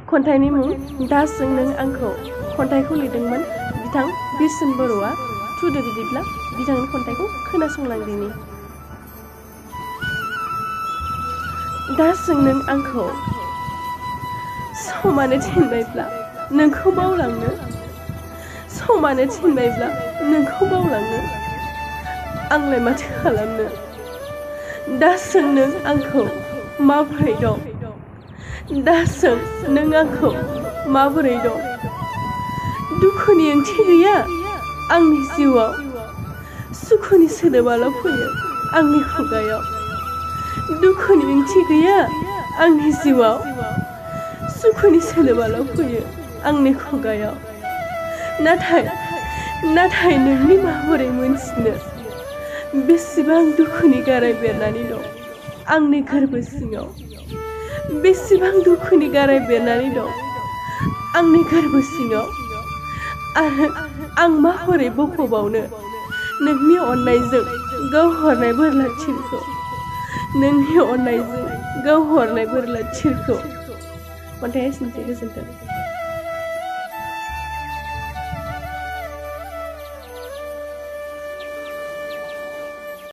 खन्थाइनि मुं दासों नों आंखौ खन्थाइखौ लिरदोंमोन बिथां बिरसोन बर'आ। थुदो बिदिब्ला बिथांनि खन्थाइखौ खोनासंलांदिनि। दासों नों आंखौ समानो थिनबायब्ला नोंखौ बावलांनो, समानो थिनबायब्ला नोंखौ बावलांनो आंलाय माथो खालामनो। दासों नों आंखौ माबोरै दं, दासों नों आंखौ माबोरै दं। दुखुनि ओंथि गैया आंनि जिउआव, सुखुनि सोदोबाल' फैयो आंनि खुगायाव। दुखुनि ओंथि गैया आंनि जिउआव, सुखुनि सोदोबाल' फैयो आंनि खुगायाव। नाथाय नोंनि माबोरै मोनथिनो बेसेबां दुखुनि गाराय बेरनानै दं आंनि गोरबो सिङाव, बेसेबां दुखुनि गाराय बेरनानै दं आंनि गोरबो सिङाव। आरो आं माबोरै बख'बावनो नोंनि अननायजों गावहरनाय बोरला थिरखौ, नोंनि अननायजों गावहरनाय बोरला थिरखौ। खन्थाइया एसेनोसै, गोजोन्थों।